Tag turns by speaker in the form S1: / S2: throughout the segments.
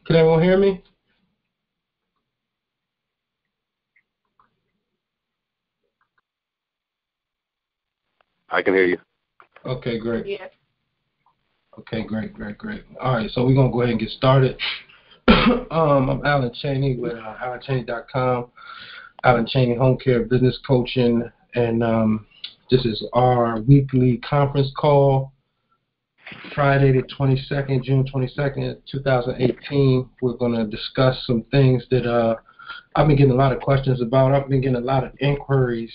S1: Can everyone hear me?
S2: I can hear you.
S1: Okay, great.
S3: Yes.
S1: Okay, great. All right, so we're going to go ahead and get started. I'm Alan Cheney with AlanCheney.com, Alan Cheney Home Care Business Coaching, and this is our weekly conference call, Friday the 22nd, June 22nd, 2018. We're going to discuss some things that I've been getting a lot of questions about. I've been getting a lot of inquiries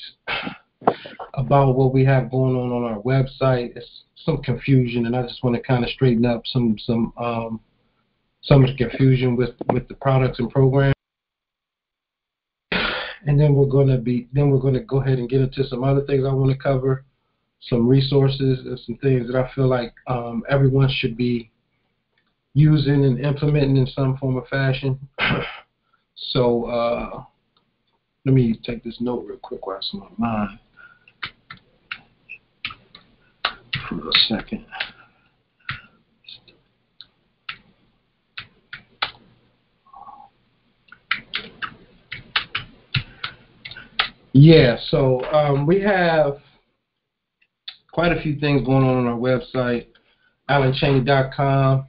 S1: about what we have going on our website. It's some confusion, and I just want to kind of straighten up some of the confusion with the products and programs. And then we're going to go ahead and get into some other things I want to cover, some resources and some things that I feel like everyone should be using and implementing in some form or fashion. So let me take this note real quick while it's on my mind for a second. Yeah, so we have quite a few things going on our website, AlanCheney.com.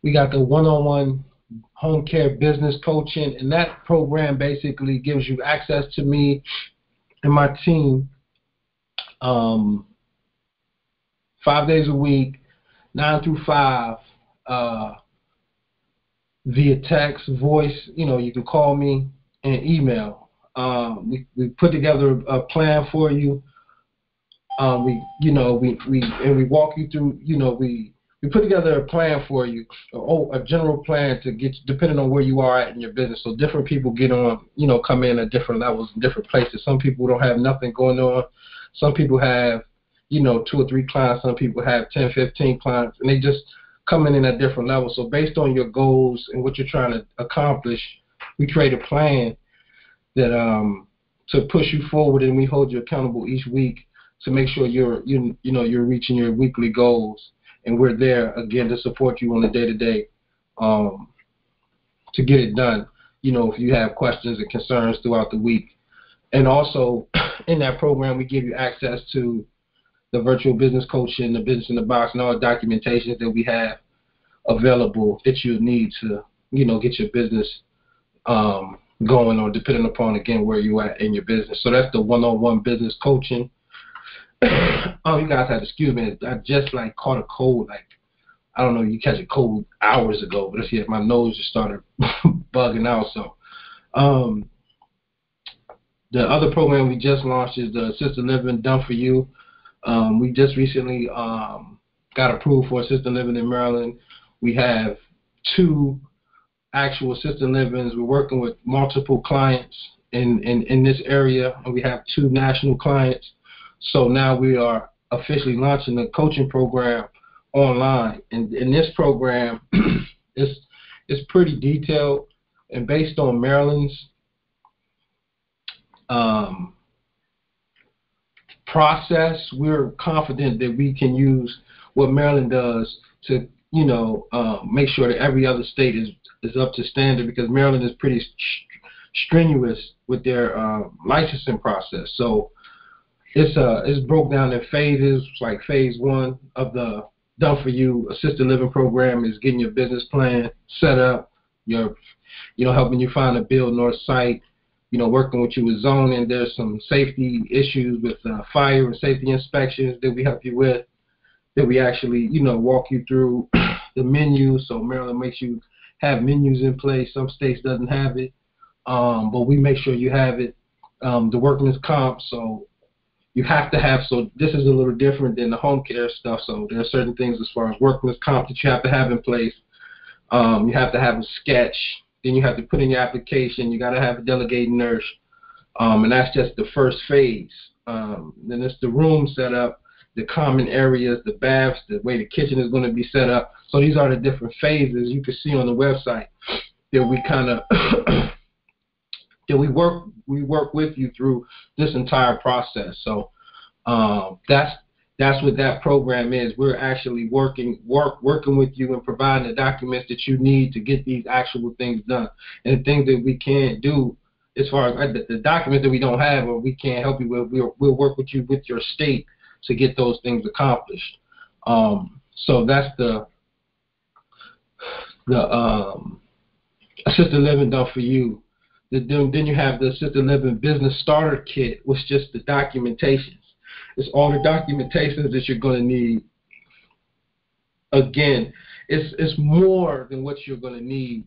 S1: We got the one-on-one home care business coaching, and that program basically gives you access to me and my team 5 days a week, 9 through 5, via text, voice. You can call me and email. We put together a plan for you. We walk you through. We put together a plan for you, a general plan to get, depending on where you are at in your business. So different people get on, come in at different levels in different places. Some people don't have nothing going on. Some people have, 2 or 3 clients. Some people have 10, 15 clients, and they just coming in at different levels. So based on your goals and what you're trying to accomplish, we create a plan that to push you forward, and we hold you accountable each week to make sure you're reaching your weekly goals. And we're there again to support you on a day-to-day to get it done. If you have questions and concerns throughout the week. And also in that program, we give you access to the virtual business coaching, the business in the box, and all the documentations that we have available that you need to, get your business going, or depending upon, again, where you at in your business. So that's the one-on-one business coaching. You guys have to excuse me. I just caught a cold. I don't know, you catch a cold hours ago, but my nose just started bugging out. So the other program we just launched is the Assisted Living Done For You. We just recently got approved for assisted living in Maryland. We have 2 actual assisted livings. We're working with multiple clients in this area, and we have 2 national clients. So now we are officially launching the coaching program online. And in this program, it's pretty detailed, and based on Maryland's process, we're confident that we can use what Maryland does to, make sure that every other state is up to standard, because Maryland is pretty strenuous with their licensing process. So it's broke down in phases. Like phase 1 of the Done For You assisted living program is getting your business plan set up, helping you find a build north site, working with you with zoning. There's some safety issues with fire and safety inspections that we help you with, that we actually, walk you through the menu. So Maryland makes you have menus in place. Some states doesn't have it, but we make sure you have it. The workman's comp, so you have to have, so this is a little different than the home care stuff. So there are certain things as far as workman's comp that you have to have in place. You have to have a sketch. Then you have to put in your application. You got to have a delegated nurse. And that's just the first phase. Then it's the room set up, the common areas, the baths, the way the kitchen is going to be set up. So these are the different phases you can see on the website that we kind of that we work with you through this entire process. So that's That's what that program is. We're actually working with you and providing the documents that you need to get these actual things done. And the things that we can't do, as far as the documents that we don't have or we can't help you with, we'll work with you with your state to get those things accomplished. So that's the assisted living done for you. Then you have the assisted living business starter kit, which is just the documentations. It's all the documentations that you're going to need. Again, it's more than what you're going to need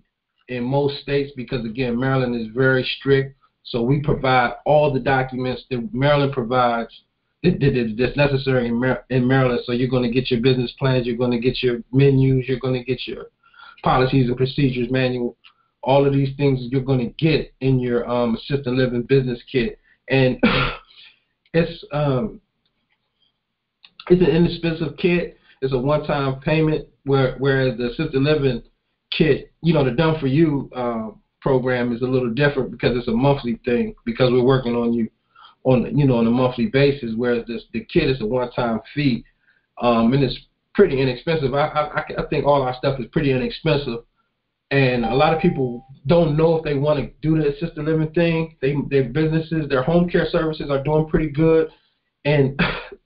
S1: in most states because, again, Maryland is very strict. So we provide all the documents that Maryland provides that's necessary in Maryland. So you're going to get your business plans, you're going to get your menus, you're going to get your policies and procedures manual. All of these things you're going to get in your assisted living business kit. And it's an inexpensive kit. It's a one-time payment, whereas the assisted living kit, the Done For You program is a little different because it's a monthly thing because we're working on you on a monthly basis, whereas the kit is a one-time fee, and it's pretty inexpensive. I think all our stuff is pretty inexpensive, and a lot of people don't know if they want to do the assisted living thing. Their businesses, their home care services are doing pretty good, and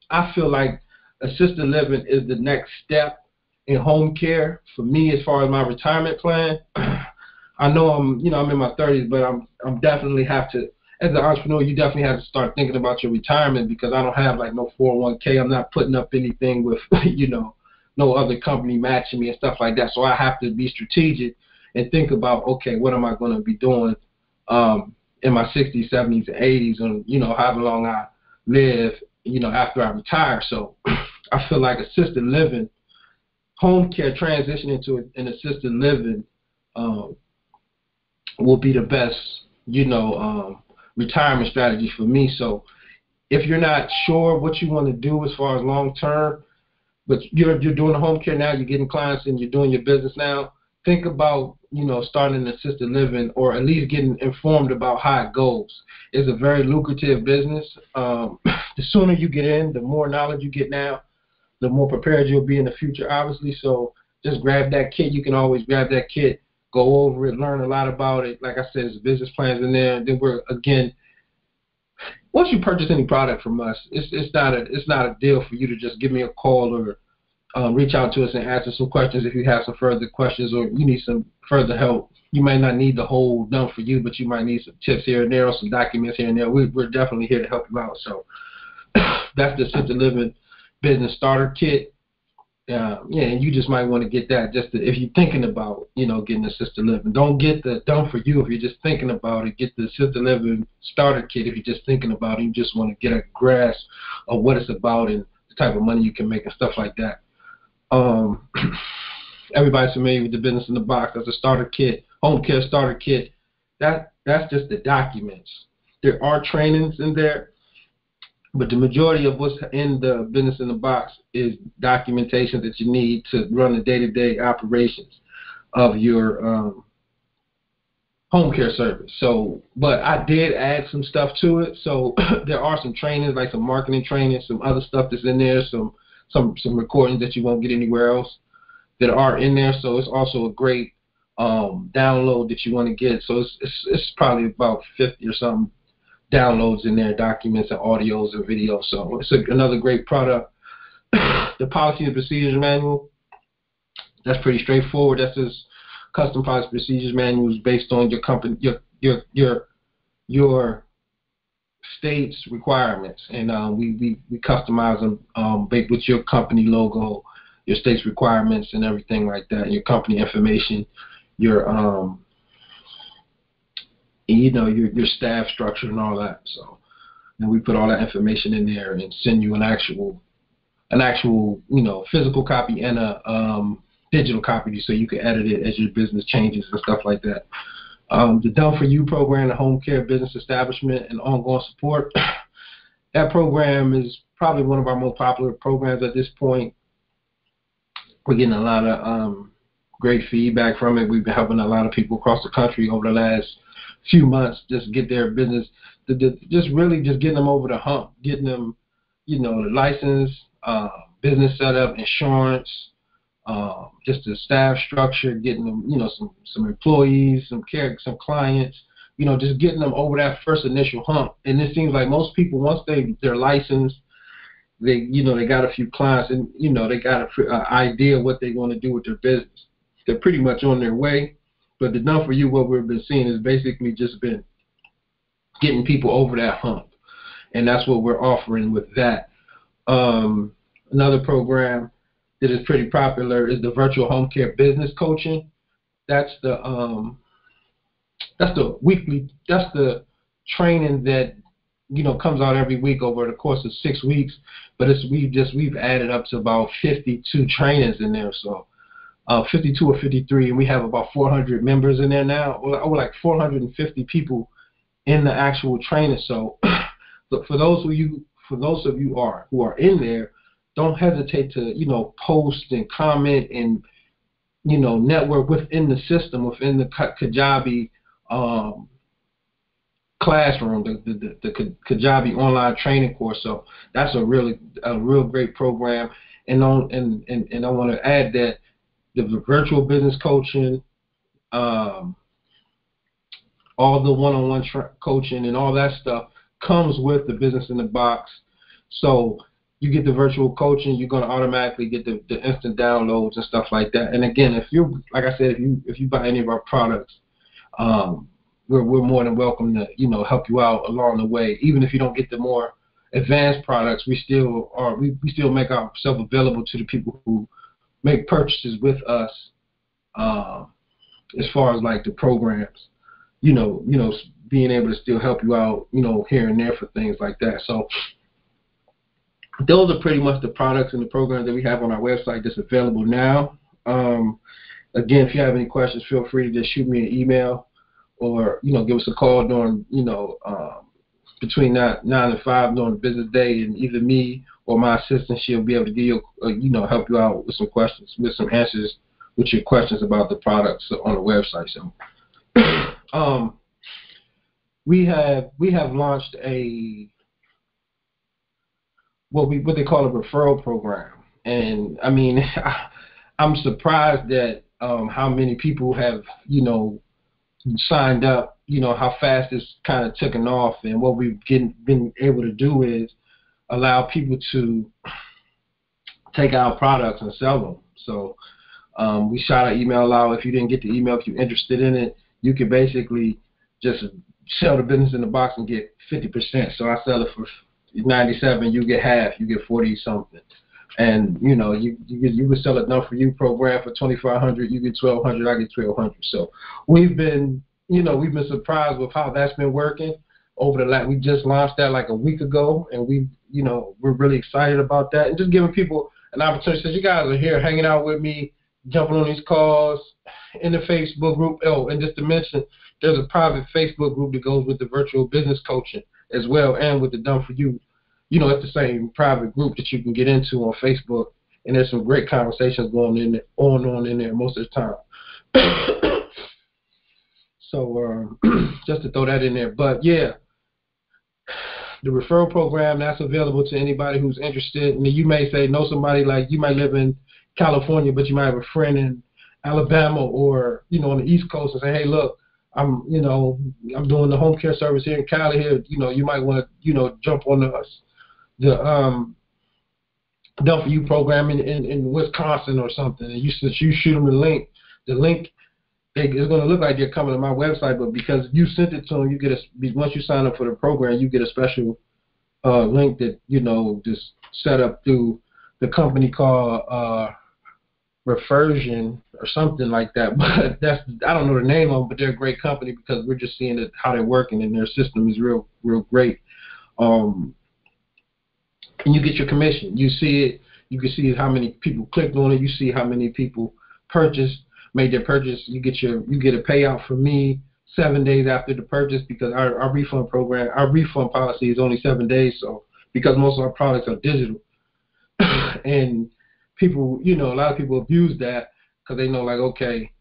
S1: I feel like assisted living is the next step in home care for me as far as my retirement plan. I know I'm in my 30s, but I'm definitely have to, as an entrepreneur, you definitely have to start thinking about your retirement because I don't have like no 401k. I'm not putting up anything with, no other company matching me and stuff like that. So I have to be strategic and think about, okay, what am I going to be doing in my 60s, 70s, and 80s, and however long I live, after I retire. So I feel like assisted living, home care transitioning to an assisted living will be the best, retirement strategy for me. So if you're not sure what you want to do as far as long term, but you're doing the home care now, you're getting clients and you're doing your business now, think about, starting an assisted living or at least getting informed about how it goes. It's a very lucrative business. The sooner you get in, the more knowledge you get now, the more prepared you'll be in the future, obviously. So just grab that kit. You can always grab that kit, go over it, learn a lot about it. Like I said, there's business plans in there. Then once you purchase any product from us, it's not a deal for you to just give me a call or reach out to us and answer some questions if you have some further questions or you need some further help. You might not need the whole Done For You, but you might need some tips here and there or some documents here and there. We're definitely here to help you out. So that's the assisted living business starter kit. And you just might want to get that if you're thinking about, getting assisted living. Don't get the Done For You if you're just thinking about it. Get the assisted living starter kit if you're just thinking about it. You just want to get a grasp of what it's about and the type of money you can make and stuff like that. Everybody's familiar with the Business in the Box. That's a starter kit, home care starter kit. That's just the documents. There are trainings in there, but the majority of what's in the Business in the Box is documentation that you need to run the day-to-day operations of your home care service. So, but I did add some stuff to it. So there are some trainings, like some marketing training, some other stuff that's in there, some recordings that you won't get anywhere else that are in there. So it's also a great download that you want to get. So it's probably about 50 or something downloads in there, documents and audios and videos. So it's another great product. The policy and procedures manual, that's pretty straightforward. That's just custom policy procedures manuals based on your company, your state's requirements, and we customize them with your company logo, your state's requirements, and everything like that. Your company information, your your staff structure and all that. So, and we put all that information in there and send you an actual physical copy and a digital copy so you can edit it as your business changes and stuff like that. The Done For You program, the home care business establishment and ongoing support, that program is probably one of our most popular programs at this point. We're getting a lot of great feedback from it. We've been helping a lot of people across the country over the last few months just get their business, just getting them over the hump, getting them, the license, business setup, insurance, just the staff structure, getting them, some employees, some clients, just getting them over that first initial hump. And it seems like most people, once they're licensed, they got a few clients, and they got an idea what they want to do with their business. They're pretty much on their way. But the Done For You, what we've been seeing is basically just been getting people over that hump, and that's what we're offering with that. Another program that is pretty popular is the virtual home care business coaching. That's the training that comes out every week over the course of 6 weeks. But we've added up to about 52 trainings in there, so 52 or 53, and we have about 400 members in there now, over like 450 people in the actual training. So, look, for those of you who are in there, don't hesitate to post and comment and network within the system, within the Kajabi classroom, the Kajabi online training course. So that's a real great program. And I want to add that the virtual business coaching, all the one-on-one coaching and all that stuff comes with the Business in the Box. So you get the virtual coaching, you're going to automatically get the instant downloads and stuff like that. And again, if you buy any of our products, we're more than welcome to help you out along the way. Even if you don't get the more advanced products, we still make ourselves available to the people who make purchases with us, as far as like the programs, being able to still help you out, here and there for things like that. So those are pretty much the products and the programs that we have on our website that's available now. Again, if you have any questions, feel free to just shoot me an email or, give us a call during, between 9 and 5 during the business day, and either me or my assistant, she'll be able to give you, help you out with some questions, with some answers with your questions about the products on the website. So, we have launched what they call a referral program, and I mean, I'm surprised that how many people have signed up. How fast it's kind of taken off, and what we've been able to do is allow people to take our products and sell them. So we shot an email out. If you didn't get the email, if you're interested in it, you can basically just sell the Business in the Box and get 50%. So I sell it for $97, you get half, you get 40 something. And you would sell a Done For You program for $2,500, you get $1,200, I get $1,200. So we've been surprised with how that's been working over we just launched that like a week ago, and we're really excited about that, and just giving people an opportunity. Since you guys are here hanging out with me, jumping on these calls in the Facebook group. Oh, and just to mention, there's a private Facebook group that goes with the virtual business coaching as well, and with the Done For You. It's the same private group that you can get into on Facebook, and there's some great conversations going on in there most of the time. So just to throw that in there. But yeah, the referral program, that's available to anybody who's interested. And you may know somebody, like you might live in California, but you might have a friend in Alabama or on the East Coast, and say, hey, look, I'm doing the home care service here in Cali here. You might want to jump on the Done For You program in Wisconsin or something, and you shoot them the link it's going to look like they're coming to my website, but because you sent it to them, you get once you sign up for the program, you get a special link that just set up through the company called Reversion or something like that. But I don't know the name of them, but they're a great company because we're just seeing how they're working, and their system is real great. And you get your commission. You see it. You can see how many people clicked on it. You see how many people made their purchase. You get a payout from me 7 days after the purchase, because our refund policy is only 7 days. So because most of our products are digital, and people, a lot of people abuse that because they know, like, okay,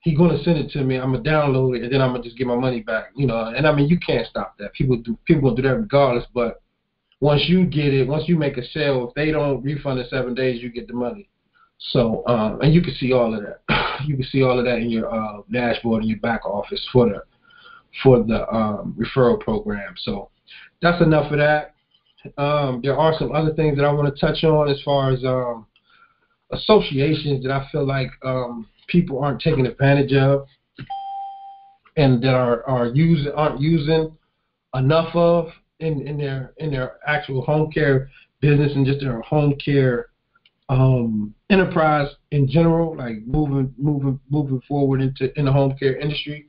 S1: he's going to send it to me, I'm going to download it, and then I'm going to just get my money back, and I mean, you can't stop that. People will do that regardless, but once you get it, once you make a sale, if they don't refund in 7 days, you get the money. So, and you can see all of that. You can see all of that in your dashboard in your back office for the referral program. So that's enough of that. There are some other things that I want to touch on as far as associations that I feel like people aren't taking advantage of and that aren't using enough of in their actual home care business and just their home care enterprise in general, like moving forward in the home care industry.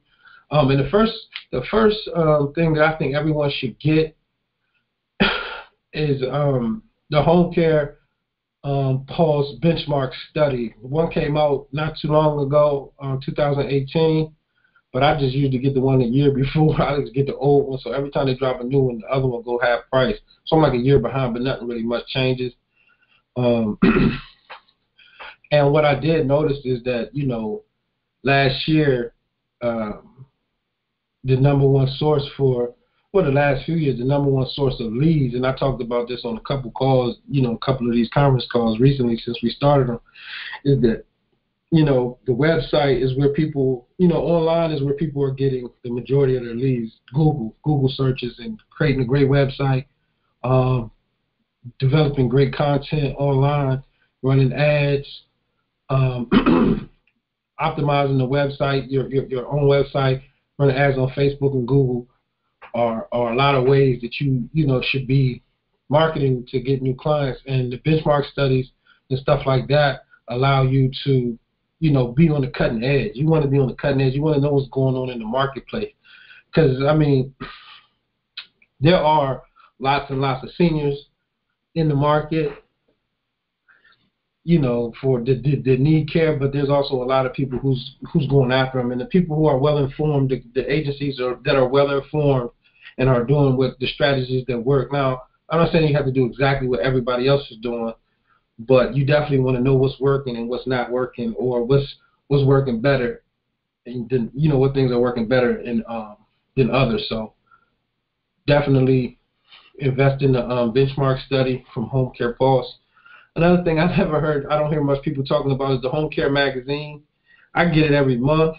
S1: And the first thing that I think everyone should get is the home care Pulse benchmark study. One came out not too long ago, 2018, but I just usually get the one the year before. I just get the old one, so every time they drop a new one, the other one go half price. So I'm like a year behind, but nothing really much changes. And what I did notice is that, last year, the number one source the last few years, the number one source of leads, and I talked about this on a couple calls, a couple of these conference calls recently since we started them, is that, the website is where people, online is where people are getting the majority of their leads. Google searches and creating a great website, developing great content online, running ads, optimizing the website, your own website, running ads on Facebook and Google are a lot of ways that you should be marketing to get new clients. And the benchmark studies and stuff like that allow you to, be on the cutting edge. You want to be on the cutting edge. You want to know what's going on in the marketplace. Because, there are lots and lots of seniors in the market, for the need care, but there's also a lot of people who's going after them. And the people who are well informed, the agencies that are well informed and are doing what the strategies that work. Now, I'm not saying you have to do exactly what everybody else is doing, but you definitely want to know what's working and what's not working, or what's working better, and then what things are working better than others. So definitely invest in the benchmark study from Home Care Pulse. Another thing I don't hear much people talking about is the Home Care magazine. I get it every month,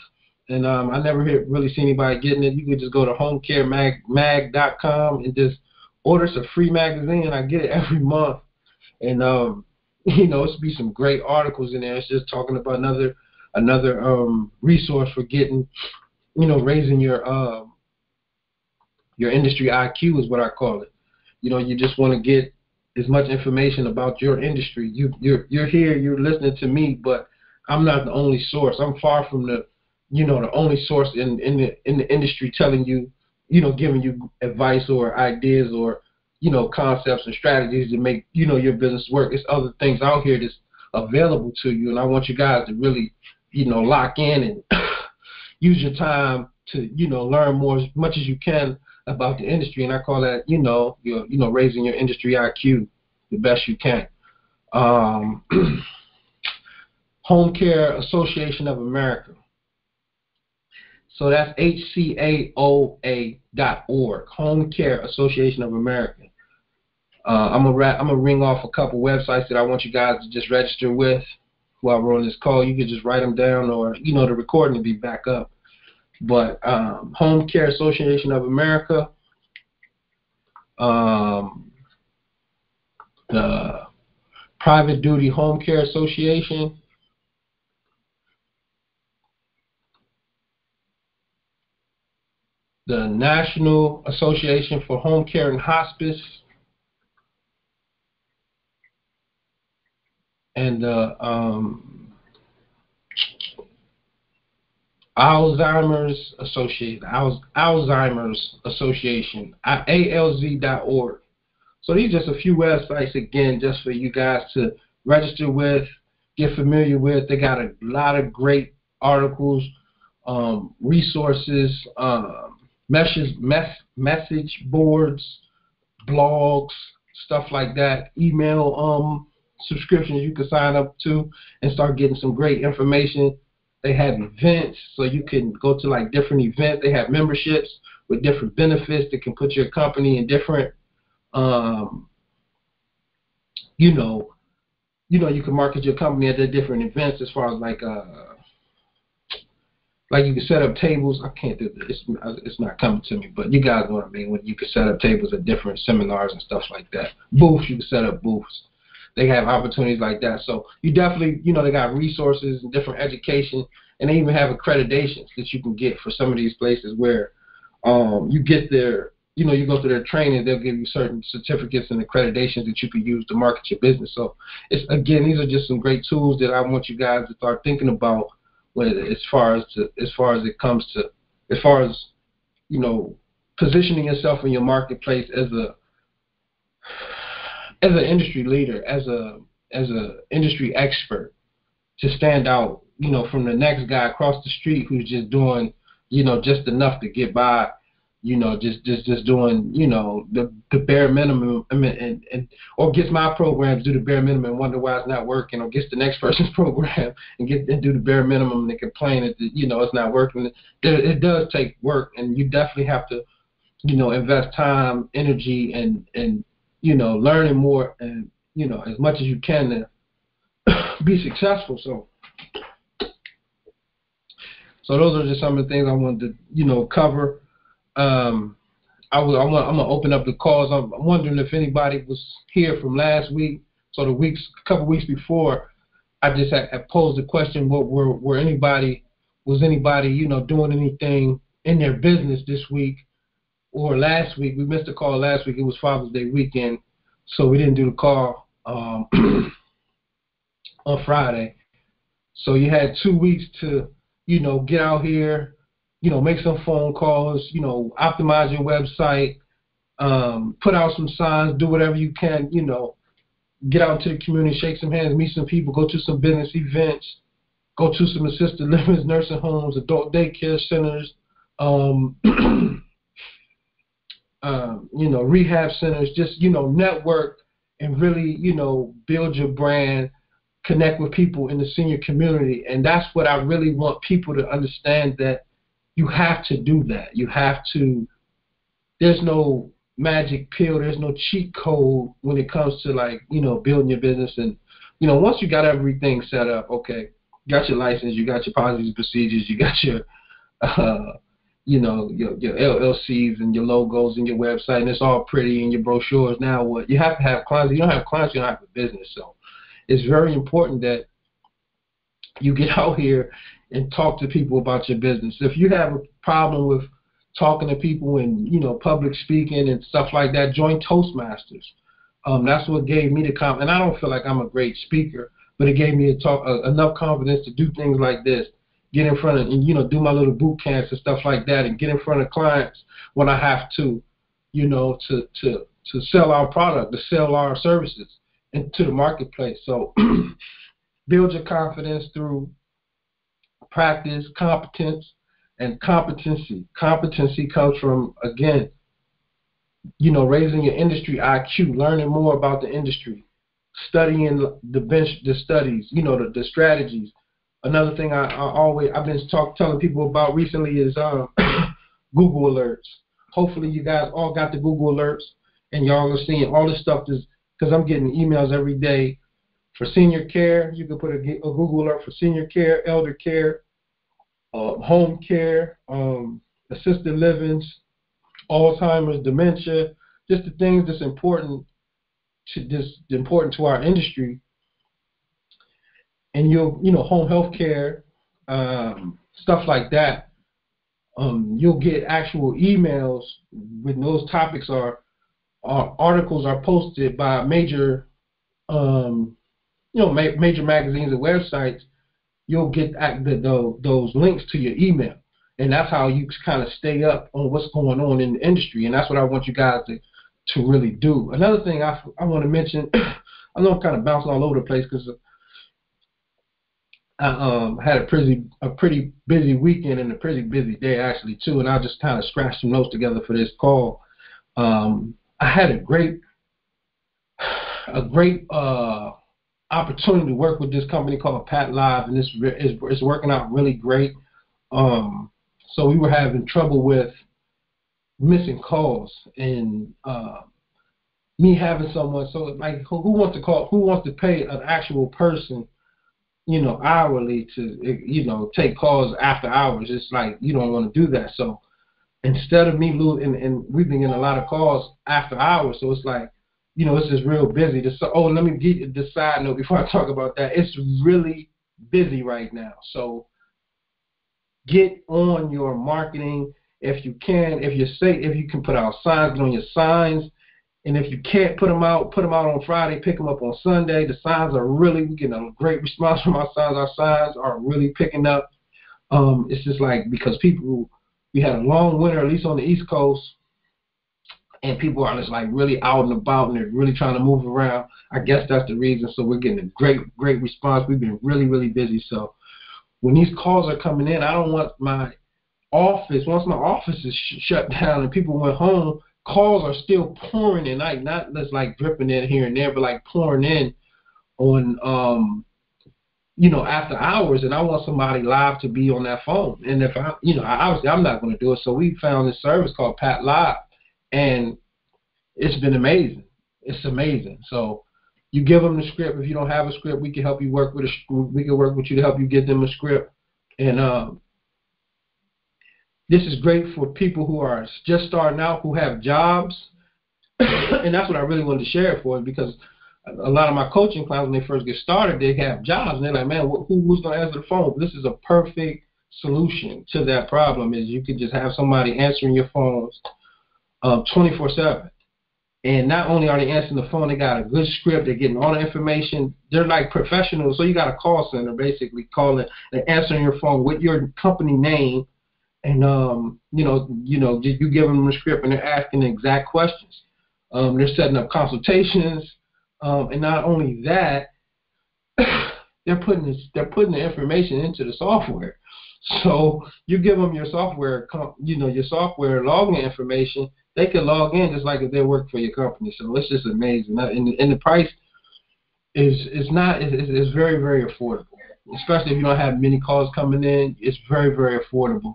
S1: and I never really see anybody getting it. You can just go to homecaremag.com and just order some free magazine. I get it every month, and it's be some great articles in there. It's just talking about another resource for getting, raising your industry IQ is what I call it. You just want to get as much information about your industry. You're here, you're listening to me, but I'm not the only source. I'm far from the only source in the industry telling you, giving you advice or ideas or concepts and strategies to make your business work. It's other things out here that's available to you, and I want you guys to really lock in and use your time to learn more as much as you can about the industry. And I call that raising your industry IQ the best you can. Home Care Association of America. So that's HCAOA.org, Home Care Association of America. I'm gonna ring off a couple websites that I want you guys to just register with while we're on this call. You can just write them down, or the recording will be back up. But Home Care Association of America, the Private Duty Home Care Association, the National Association for Home Care and Hospice, and the Alzheimer's Association, ALZ.org. So these are just a few websites, again, just for you guys to register with, get familiar with. They got a lot of great articles, resources, message boards, blogs, stuff like that, email subscriptions you can sign up to and start getting some great information. They have events, so you can go to like different events. They have memberships with different benefits that can put your company in different you know, you can market your company at the different events as far as like you can set up tables. I can't do this. It's not coming to me, but you guys know what I mean. When you can set up tables at different seminars and stuff like that. Booths, you can set up booths. They have opportunities like that. So you definitely, they got resources and different education, and they even have accreditations that you can get for some of these places where you get their, you go through their training. They'll give you certain certificates and accreditations that you can use to market your business. So these are just some great tools that I want you guys to start thinking about. As far as positioning yourself in your marketplace as an industry leader, as a industry expert, to stand out, from the next guy across the street who's just doing, just enough to get by, just doing, the bare minimum, and or gets my program to do the bare minimum and wonder why it's not working, or gets the next person's program and do the bare minimum and they complain that, it's not working. It does take work, and you definitely have to, invest time, energy, and learning more, and, as much as you can to be successful. So those are just some of the things I wanted to, cover. I'm gonna open up the calls. I'm wondering if anybody was here from last week. So a couple weeks before, I just had posed the question: was anybody, doing anything in their business this week or last week? We missed a call last week. It was Father's Day weekend, so we didn't do the call on Friday. So you had 2 weeks to, get out here, make some phone calls, optimize your website, put out some signs, do whatever you can, get out into the community, shake some hands, meet some people, go to some business events, go to some assisted living, nursing homes, adult daycare centers, rehab centers, just, network and really, build your brand, connect with people in the senior community. And that's what I really want people to understand, that you have to do that. You have to. There's no magic pill. There's no cheat code when it comes to building your business. And once you got everything set up, okay, you got your license, you got your policies and procedures, you got your your LLCs and your logos and your website, and it's all pretty, and your brochures. Now what? You have to have clients. If you don't have clients, you don't have a business. So it's very important that you get out here and talk to people about your business. If you have a problem with talking to people and, public speaking and stuff like that, join Toastmasters. That's what gave me the confidence. And I don't feel like I'm a great speaker, but it gave me enough confidence to do things like this, get in front of, and, do my little boot camps and stuff like that, and get in front of clients when I have to, to sell our product, to sell our services into the marketplace. So build your confidence through practice, competence, and competency. Competency comes from, again, raising your industry IQ, learning more about the industry, studying the studies, the strategies. Another thing I've been telling people about recently is Google Alerts. Hopefully you guys all got the Google Alerts, and y'all are seeing all this stuff, because I'm getting emails every day for senior care. You can put a Google Alert for senior care, elder care, home care, assisted livings, Alzheimer's, dementia, just the things that's important to our industry. And home health care, stuff like that. You'll get actual emails when those topics articles are posted by major major magazines and websites. You'll get those links to your email, and that's how you kind of stay up on what's going on in the industry. And that's what I want you guys to really do. Another thing I want to mention, I know I'm kind of bouncing all over the place because I had a pretty busy weekend and a pretty busy day actually too, and I just kind of scratched some notes together for this call. I had a great opportunity to work with this company called Pat Live, and it's working out really great. So we were having trouble with missing calls, and me having someone, so like who wants to pay an actual person, hourly to, take calls after hours? It's like you don't want to do that. So instead of me losing, and we've been getting a lot of calls after hours, so it's like, it's just real busy. Let me get the side note before I talk about that. It's really busy right now. So get on your marketing if you can. If you can put out signs, get on your signs. And if you can't put them out on Friday, pick them up on Sunday. The signs are we're getting a great response from our signs. Our signs are really picking up. It's just like, because we had a long winter, at least on the East Coast, and people are just like really out and about, and they're really trying to move around. I guess that's the reason. So we're getting a great response. We've been really, really busy. So when these calls are coming in, I don't want my office, once my office is shut down and people went home, calls are still pouring in, not just like dripping in here and there, but like pouring in on, after hours. And I want somebody live to be on that phone. And if obviously I'm not going to do it. So we found this service called Pat Live, and it's been amazing. It's amazing. So you give them the script. If you don't have a script, we can help you work with we can work with you to help you get them a script. And this is great for people who are just starting out, who have jobs. And that's what I really wanted to share it for, because a lot of my coaching clients, when they first get started, they have jobs. And they're like, man, who's going to answer the phone? This is a perfect solution to that problem. Is you could just have somebody answering your phones 24/7. And not only are they answering the phone, they got a good script. They're getting all the information. They're like professionals. So you got a call center basically calling and answering your phone with your company name. And you give them the script, and they're asking the exact questions. They're setting up consultations, and not only that, they're putting the information into the software. So you give them your software, your software login information. They can log in just like if they work for your company. So it's just amazing, and the price is very, very affordable, especially if you don't have many calls coming in. It's very, very affordable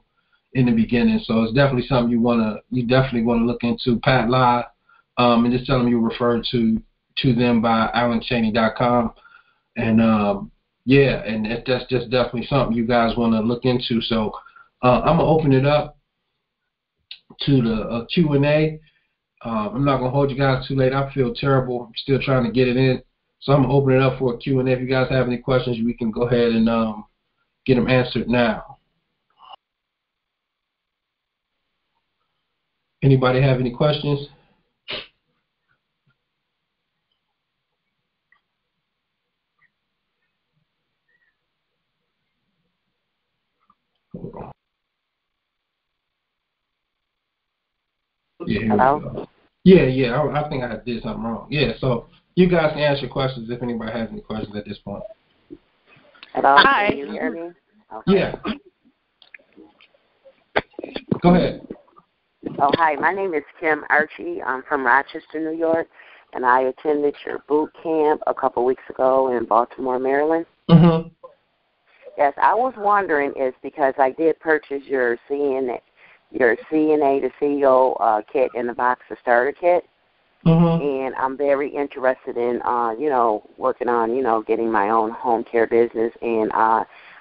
S1: in the beginning. So it's definitely something you definitely want to look into. Pat Live, and just tell them you referred to them by AlanChaney.com. And and that's just definitely something you guys want to look into. So I'm gonna open it up to the Q&A. I'm not gonna hold you guys too late. I feel terrible. I'm still trying to get it in. So I'm gonna open it up for a Q&A. If you guys have any questions, we can go ahead and get them answered now. Anybody have any questions?
S3: Hello?
S1: Yeah. I think I did something wrong. Yeah, so you guys can ask your questions if anybody has any questions at this point.
S3: Hello?
S4: Hi.
S3: Can you hear me? Okay.
S1: Yeah. Go ahead.
S3: Oh, hi. My name is Kim Archie. I'm from Rochester, New York, and I attended your boot camp a couple weeks ago in Baltimore, Maryland.
S1: Mm-hmm.
S3: Yes, I was wondering, is because I did purchase your CNA to CEO kit in the box, the starter kit, and I'm very interested in, working on, getting my own home care business, and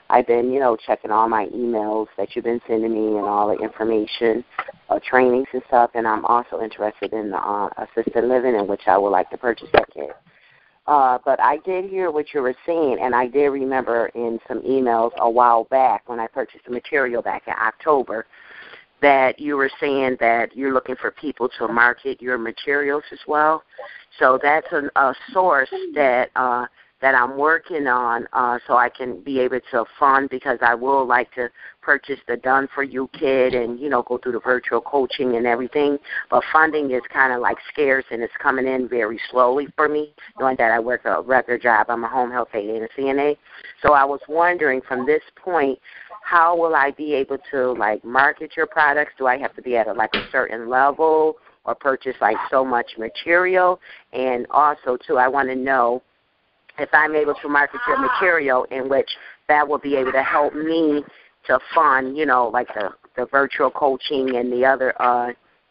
S3: I've been, checking all my emails that you've been sending me and all the information, trainings and stuff, and I'm also interested in the assisted living, in which I would like to purchase that kit. But I did hear what you were saying, and I did remember in some emails a while back when I purchased the material back in October that you were saying that you're looking for people to market your materials as well. So that's a source that I'm working on, so I can be able to fund, because I will like to purchase the Done For You kit and, go through the virtual coaching and everything. But funding is kind of like scarce, and it's coming in very slowly for me, knowing that I work a regular job. I'm a home health aide and a CNA. So I was wondering, from this point, how will I be able to, market your products? Do I have to be at a certain level or purchase, so much material? And also, too, I want to know if I'm able to market your material, in which that will be able to help me to fund, the virtual coaching and the other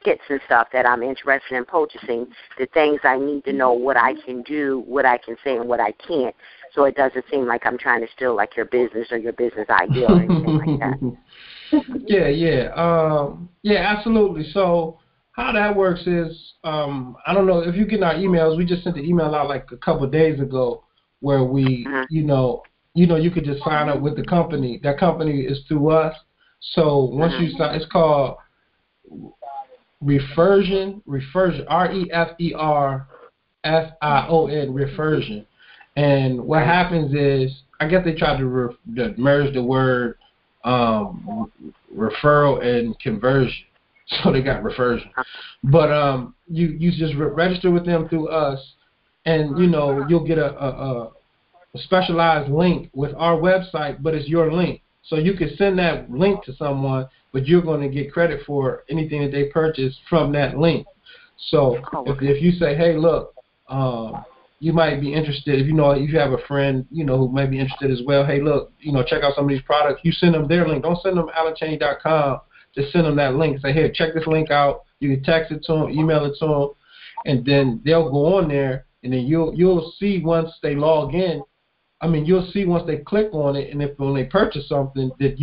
S3: kits and stuff that I'm interested in purchasing, the things I need to know what I can do, what I can say, and what I can't, so it doesn't seem like I'm trying to steal like your business or your business idea or anything like
S1: that. Yeah, absolutely. So how that works is, I don't know if you get our emails. We just sent the email out like a couple of days ago where we, you could just sign up with the company. That company is through us. So once you sign, it's called Refersion, REFERFION, Refersion. And what happens is, I guess they tried to merge the word referral and conversion, so they got reversion. But you just register with them through us, and you'll get a specialized link with our website, but it's your link. So you can send that link to someone, but you're going to get credit for anything that they purchase from that link. So if you say, hey, look, you might be interested, if you have a friend, who might be interested as well, hey, look, check out some of these products, you send them their link. Don't send them AlanChaney.com. Just send them that link. Say, here, check this link out. You can text it to them, email it to them, and then they'll go on there, and then you'll see once they log in. You'll see once they click on it, and when they purchase something, that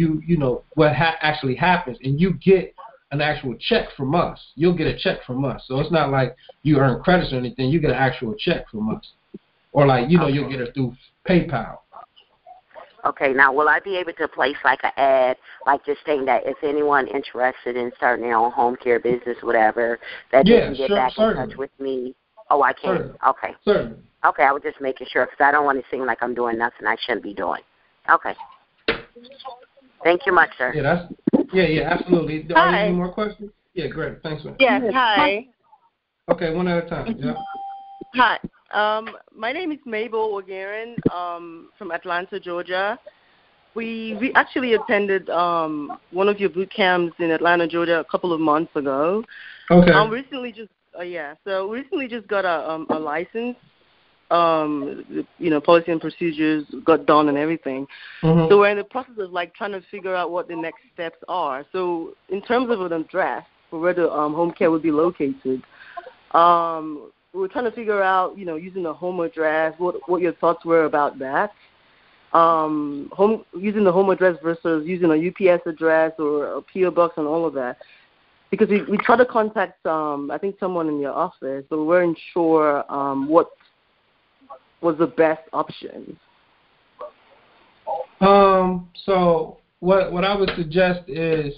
S1: what actually happens, and you get an actual check from us. You'll get a check from us. So it's not like you earn credits or anything. You get an actual check from us, or you'll get it through PayPal.
S3: Okay, now will I be able to place like an ad, like just saying that if anyone interested in starting their own home care business, whatever, that they can get back in touch with me? Oh, I can.
S1: Certainly.
S3: Okay.
S1: Certainly.
S3: Okay, I was just making sure because I don't want to seem like I'm doing nothing I shouldn't be doing. Okay. Thank you much, sir.
S1: Yeah, absolutely.
S4: Hi.
S1: Are there any more questions? Yeah, great. Thanks, man.
S4: Yes, hi.
S1: Okay, one at a time. Yeah.
S4: Hi. My name is Mabel Wagarin from Atlanta, Georgia. We actually attended one of your boot camps in Atlanta, Georgia a couple of months ago.
S1: Okay.
S4: Recently just got a license. Policy and procedures got done and everything. Mm-hmm. So we're in the process of trying to figure out what the next steps are. So in terms of an address for where the home care would be located, we're trying to figure out, using a home address, what your thoughts were about that. Using the home address versus using a UPS address or a PO box and all of that. Because we tried to contact, I think, someone in your office, but we weren't sure what was the best option.
S1: So what I would suggest is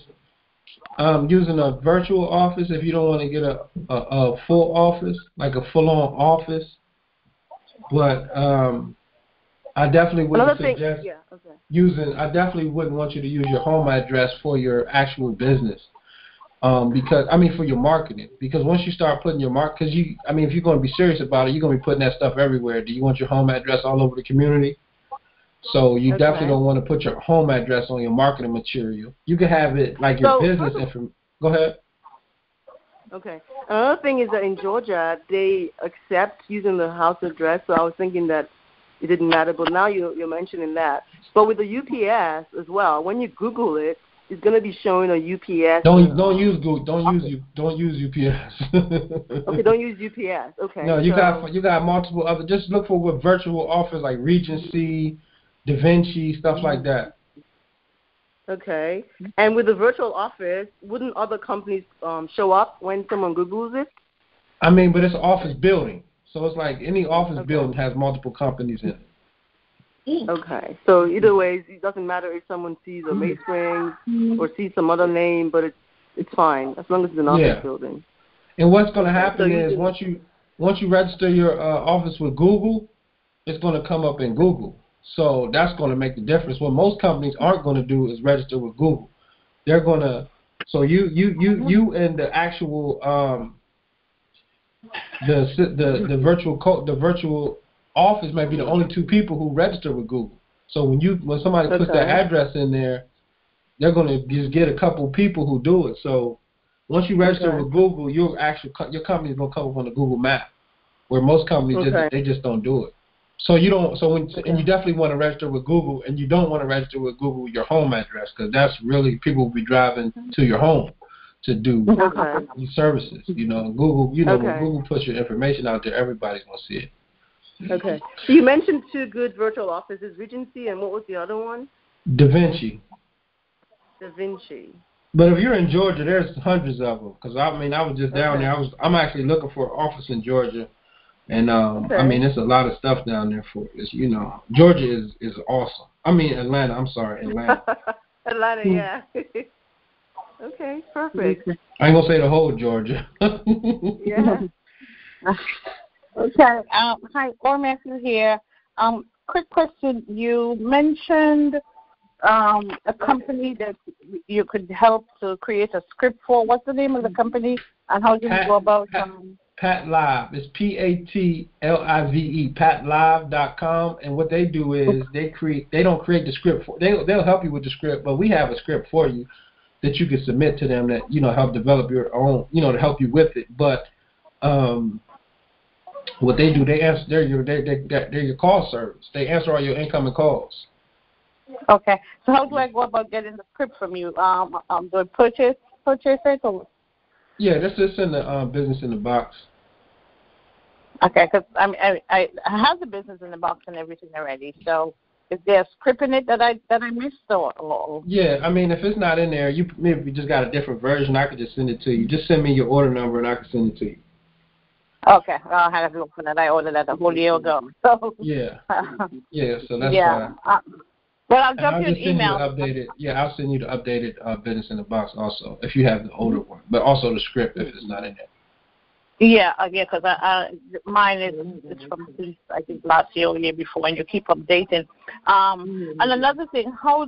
S1: using a virtual office if you don't want to get a full office, like a full-on office. But I definitely wouldn't suggest I definitely wouldn't want you to use your home address for your actual business. For your marketing. Because once you start putting your if you're going to be serious about it, you're going to be putting that stuff everywhere. Do you want your home address all over the community? So you definitely don't want to put your home address on your marketing material. You can have it like your business information. Go ahead.
S4: Okay. Another thing is that in Georgia, they accept using the house address, so I was thinking that it didn't matter, but now you're mentioning that. But with the UPS as well, when you Google it, it's going to be showing a UPS.
S1: Don't use Google. Don't use UPS.
S4: Okay, don't use UPS. Okay.
S1: No, you got multiple other. Just look for what virtual offers like Regency, DaVinci, stuff like that.
S4: Okay. And with the virtual office, wouldn't other companies show up when someone Googles it?
S1: But it's an office building, so it's like any office building has multiple companies in it.
S4: Okay. So either way, it doesn't matter if someone sees a Mace or sees some other name, but it's fine as long as it's an office building.
S1: And what's going to happen is once you register your office with Google, it's going to come up in Google. So that's going to make the difference. What most companies aren't going to do is register with Google. They're going to you and the actual the virtual office might be the only two people who register with Google. So when somebody puts their address in there, they're going to just get a couple people who do it. So once you register with Google, your company is going to come up on the Google map, where most companies they just don't do it. So you don't. And you definitely want to register with Google, and you don't want to register with Google your home address, because that's really people will be driving to your home. to do these services. Google. When Google puts your information out there, everybody's gonna see it.
S4: Okay. So you mentioned two good virtual offices, Regency, and what was the other one?
S1: Da Vinci.
S4: Da Vinci.
S1: But if you're in Georgia, there's hundreds of them. Because I was just down there. I'm actually looking for an office in Georgia, and there's a lot of stuff down there for this. Georgia is awesome. Atlanta. I'm sorry, Atlanta.
S4: Atlanta, yeah. Okay, perfect.
S1: I ain't gonna say the whole Georgia.
S4: Yeah.
S5: Okay. Hi, Or Matthew here. Quick question. You mentioned a company that you could help to create a script for. What's the name of the company, and how do you go about?
S1: PatLive. It's PatLive. PatLive.com. And what they do is they don't create the script for. They'll help you with the script, but we have a script for you that you can submit to them that help develop your own, to help you with it. But what they do, they're your call service. They answer all your incoming calls.
S5: Okay. So how do I go about getting the script from you? Do I purchase it or?
S1: Yeah, that's just in the business in the box.
S5: Okay, because I have the business in the box and everything already. So is there a script in it that I missed or? Yeah,
S1: if it's not in there, maybe just got a different version. I could just send it to you. Just send me your order number and I can send it to you.
S5: Okay, I'll have to look for that. I ordered that a whole year ago. So
S1: yeah. So that's fine.
S5: Well, I'll drop you an email.
S1: I'll send you the updated business in the box also if you have the older one, but also the script if it's not in there.
S5: Yeah, because mine is from I think last year or year before, and you keep updating. And another thing, how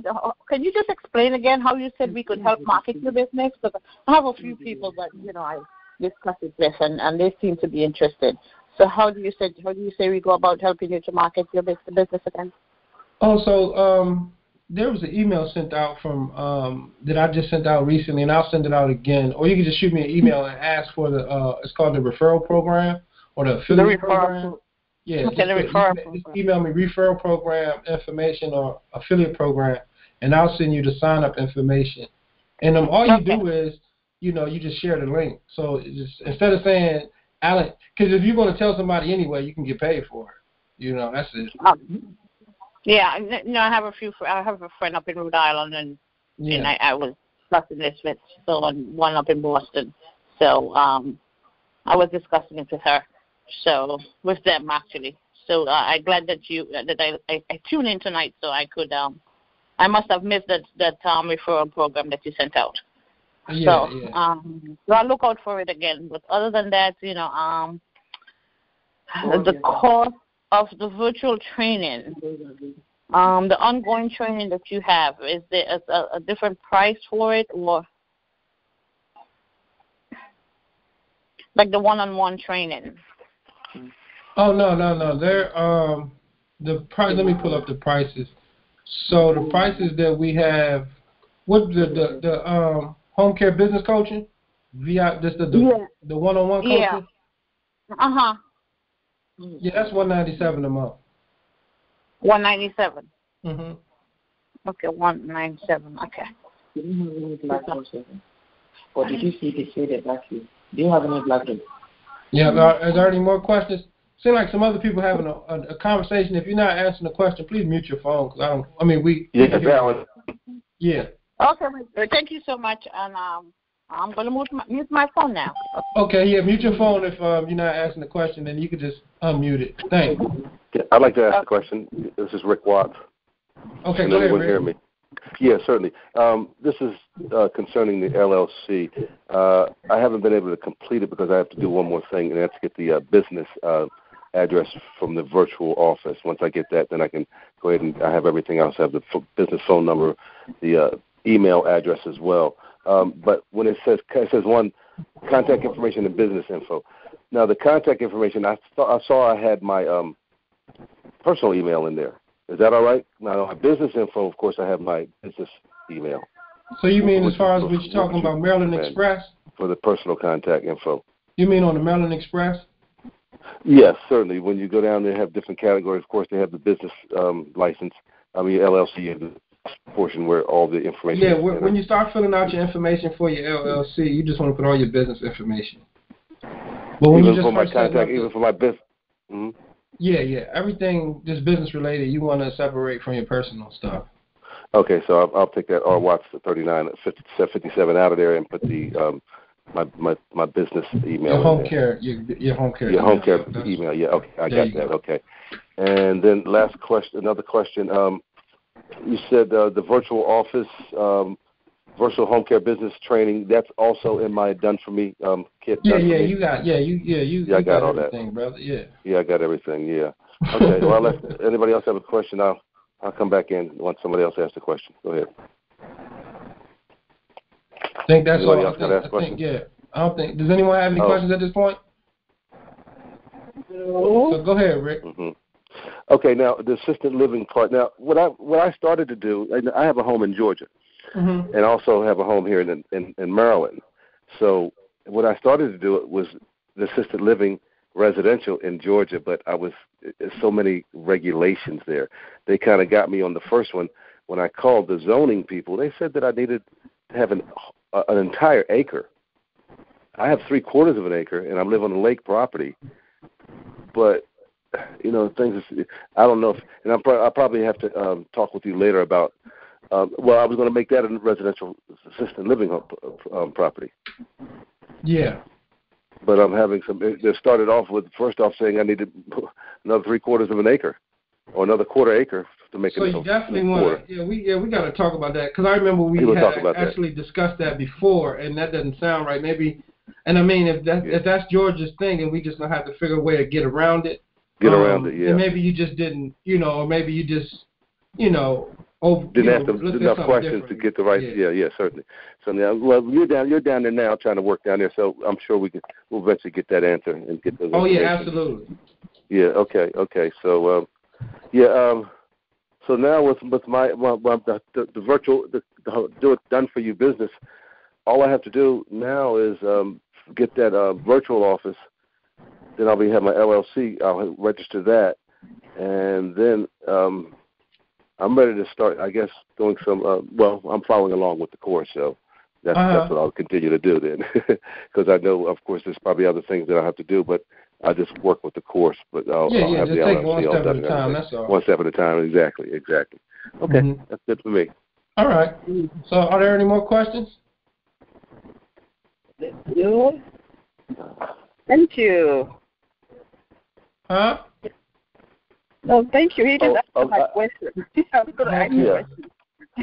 S5: can you just explain again how you said we could help market your business? Because I have a few people that I discuss it with, and they seem to be interested. So how do you say we go about helping you to market your business again?
S1: Oh, so there was an email sent out from that I just sent out recently, and I'll send it out again. Or you can just shoot me an email and ask for it's called the referral program or the affiliate program. Yeah, just email me referral program information or affiliate program, and I'll send you the sign up information. And all you do is you just share the link. So just instead of saying Alan, because if you're going to tell somebody anyway, you can get paid for it. That's it.
S5: Yeah, no, I have a friend up in Rhode Island, and I was discussing this with one up in Boston. So I was discussing it with her, so with them actually. So I'm glad that I tuned in tonight, so I could. I must have missed that referral program that you sent out. So I'll look out for it again. But other than that, the cost of the virtual training, the ongoing training that you have, is there a different price for it, or like the one-on-one training?
S1: Oh no. They're the price. Let me pull up the prices. So the prices that we have, what the home care business coaching, the one-on-one coaching.
S5: Yeah.
S1: Yeah, that's $197 a month.
S5: $197.
S1: Mhm.
S5: Okay, $197. Okay.
S6: Or did you see the shaded black Do you have any black hair?
S1: Yeah. Is there any more questions? Seems like some other people having a conversation. If you're not answering the question, please mute your phone. Cause
S2: Alan.
S1: Yeah.
S5: Okay. Thank you so much, and I'm going to mute my phone now.
S1: Okay, yeah, mute your phone if you're not asking the question, then you can just unmute it. Thanks.
S2: I'd like to ask a question. This is Rick Watts.
S1: Okay, go ahead, Rick.
S2: Hear me? Yeah, certainly. This is concerning the LLC. I haven't been able to complete it because I have to do one more thing, and that's get the business address from the virtual office. Once I get that, then I can go ahead and I have everything else. I have the business phone number, the email address as well. But when it says one, contact information and business info. Now, the contact information, I saw I had my personal email in there. Is that all right? Now, my business info, of course, I have my business email.
S1: So you mean as far as what you're talking about, Maryland Express?
S2: For the personal contact info.
S1: You mean on the Maryland Express?
S2: Yes, certainly. When you go down there, have different categories. Of course, they have the business license. LLC, the portion where all the information.
S1: Yeah, when you start filling out your information for your LLC, you just want to put all your business information. But when
S2: even
S1: you just
S2: for my contact, even for my business. Mm-hmm.
S1: Yeah, everything just business related, you want to separate from your personal stuff.
S2: Okay, so I'll take that R Watts 3957 out of there and put the my business email.
S1: Your home care, your home care.
S2: Your home care email. Yeah, okay, I got that. Okay, and then another question. You said the virtual office, virtual home care business training. That's also in my done for me kit.
S1: Yeah, you got. I got all
S2: that,
S1: brother. Yeah.
S2: Yeah, I got everything. Yeah. Okay. Well, unless anybody else have a question, I'll come back in once somebody else asks a question. Go ahead.
S1: I think that's
S2: anybody
S1: all.
S2: Else got to ask questions?
S1: Yeah. I don't think. Does anyone have any questions at this point? No. So go ahead, Rick.
S2: Mm-hmm. Okay. Now the assisted living part. Now, what I started to do, I have a home in Georgia, mm-hmm. and also have a home here in Maryland. So what I started to do was the assisted living residential in Georgia, but so many regulations there. They kind of got me on the first one. When I called the zoning people, they said that I needed to have an entire acre. I have 3/4 of an acre, and I live on a lake property. But things. I don't know if, and I'll probably have to talk with you later about. I was going to make that a residential assisted living property.
S1: Yeah.
S2: But I'm having some. They started off with first off saying I needed another 3/4 of an acre, or another 1/4 acre to make it.
S1: So you definitely want. We got to talk about that because I remember we had actually discussed that before, and that doesn't sound right. Maybe, and I mean if that's Georgia's thing, and we just gonna have to figure a way to get around it. Yeah. And maybe you just didn't, or maybe you just, didn't
S2: ask enough questions to get the right. Yeah, certainly. So now, you're down there now, trying to work down there. So I'm sure we'll eventually get that answer and get those.
S1: Oh yeah, absolutely.
S2: Yeah. Okay. So, So now with my the virtual do it done for you business, all I have to do now is get that virtual office. Then I'll have my LLC. I'll register that, and then I'm ready to start. I guess doing some. I'm following along with the course, so that's what I'll continue to do then, because I know, of course, there's probably other things that I have to do, but I just work with the course. But I'll have the LLC
S1: one step at a time. That's all.
S2: One step at a time. Exactly. Okay, That's good for me.
S1: All right. So, are there any more questions?
S4: No. Thank you.
S1: Huh?
S4: No, thank you. He just asked my question. I was going to ask you a question.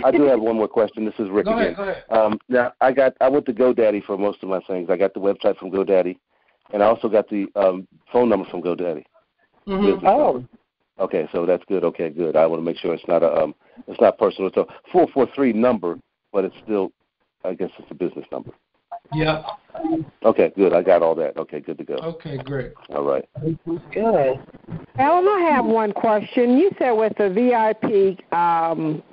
S2: I do have one more question. This is Rick again.
S1: Go ahead.
S2: Now, I went to GoDaddy for most of my things. I got the website from GoDaddy, and I also got the phone number from GoDaddy.
S1: Mm-hmm.
S4: Oh.
S2: Okay, so that's good. Okay, good. I want to make sure it's not personal. It's a 443 number, but it's still, I guess it's a business number.
S1: Yeah.
S2: Okay, good. I got all that. Okay, good to go.
S1: Okay, great.
S2: All right.
S4: Good.
S7: Ellen, I have one question. You said with the VIP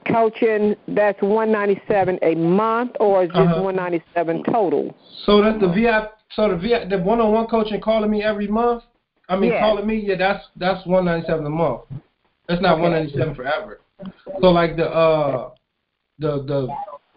S7: coaching, that's $197 a month, or just $197 total?
S1: So that's the VIP. So the one-on-one coaching calling me every month. Calling me. Yeah, that's $197 a month. That's not $197 forever. So like the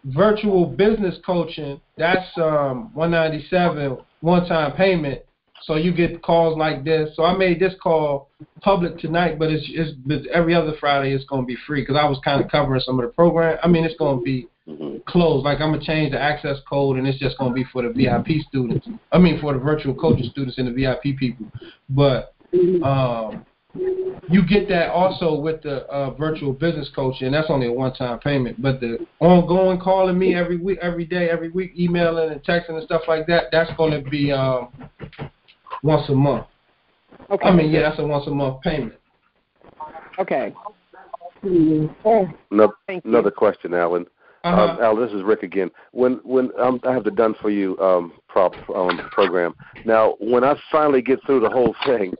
S1: virtual business coaching, that's $197 one-time payment. So you get calls like this. So I made this call public tonight, but it's every other Friday it's going to be free because I was kind of covering some of the program. It's going to be closed. Like I'm going to change the access code, and it's just going to be for the VIP students. For the virtual coaching students and the VIP people. But you get that also with the virtual business coaching, and that's only a one-time payment. But the ongoing calling me every week, every day, every week, emailing and texting and stuff like that, that's going to be once a month.
S7: Okay.
S1: That's a once-a-month payment.
S7: Okay.
S2: Another question, Alan. Al, this is Rick again. When I have the done for you program. Now, when I finally get through the whole thing,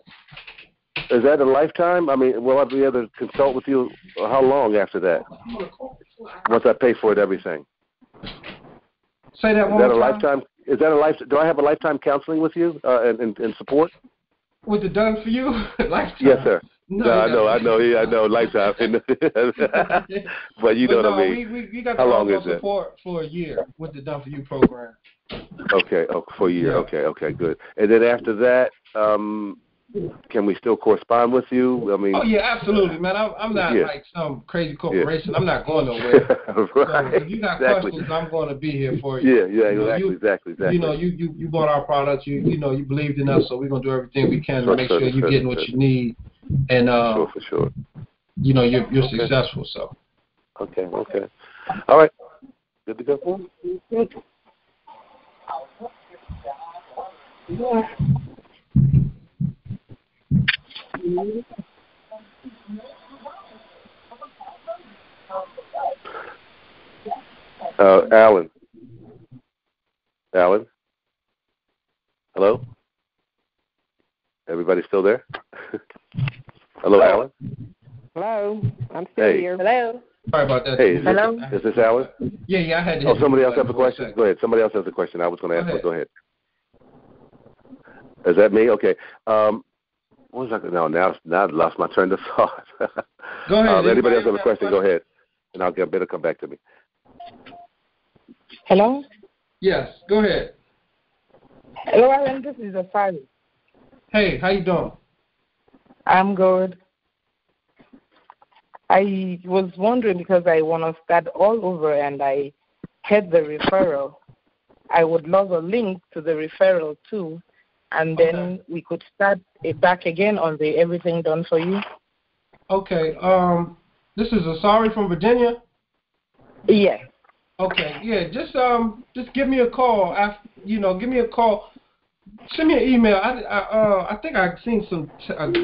S2: is that a lifetime? Will I be able to consult with you? How long after that? Once I pay for it, everything.
S1: Say that one more time.
S2: Lifetime? Is that a lifetime? Do I have a lifetime counseling with you and support?
S1: With the done for you lifetime?
S2: Yes, sir. No, I know. Lifetime. But you know what I mean.
S1: We got the
S2: How long is
S1: support for a year with the Done For You program.
S2: Okay, for a year. Yeah. Okay, good. And then after that, can we still correspond with you? I mean.
S1: Oh yeah, absolutely, man. I'm not like some crazy corporation. Yeah. I'm not going nowhere.
S2: Right.
S1: So if you got questions, I'm going to be here for you.
S2: Yeah, exactly.
S1: You know, you bought our products. You know, you believed in us, so we're gonna do everything we can to make sure you're getting what you need. And
S2: for sure.
S1: You know, you're successful. So.
S2: Okay. All right. Good to go. Alan. Hello? Everybody still there? Hello, Alan?
S7: Hello. I'm still here.
S5: Hello.
S1: Sorry about that.
S2: Hey,
S5: hello?
S2: Is this Alan?
S1: Yeah, I had to.
S2: Oh, somebody else has a question? Go ahead. Somebody else has a question. I was going to ask one. Go ahead. Is that me? Okay. What was I? No, now I lost my train of thought.
S1: Go ahead.
S2: Anybody else have a question? Go ahead. And I'll get better come back to me.
S8: Hello?
S1: Yes, go ahead.
S8: Hello, Alan. This is Afari.
S1: Hey, how you doing?
S8: I'm good. I was wondering because I want to start all over and I had the referral. I would love a link to the referral too, and then we could start it back again on the Everything Done For You.
S1: Okay. This is Asari from Virginia.
S8: Yeah.
S1: Okay. Yeah. Just give me a call. Give me a call. Send me an email. I think I've seen some.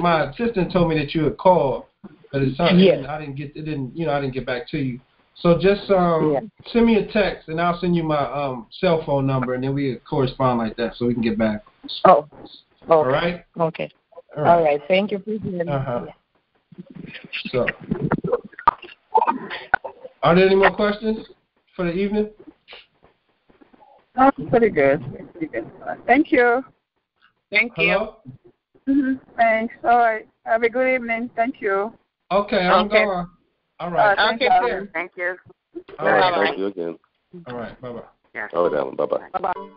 S1: My assistant told me that you had called, but it's something I didn't get back to you. So just send me a text, and I'll send you my cell phone number, and then we correspond like that, so we can get back.
S8: Oh. Okay.
S1: All right.
S8: Okay.
S1: All right.
S8: All right. Thank you, President.
S1: So, are there any more questions for the evening?
S9: Oh, pretty good. Thank you.
S5: Thank
S1: Hello?
S9: you. Thanks. All right. Have a good evening. Thank you.
S1: Okay, I'm going. All right.
S3: Thank you.
S2: All right. Thank you again.
S1: All right. Bye-bye.
S3: Yeah.
S2: All right, Alan. Bye-bye.
S3: Bye-bye.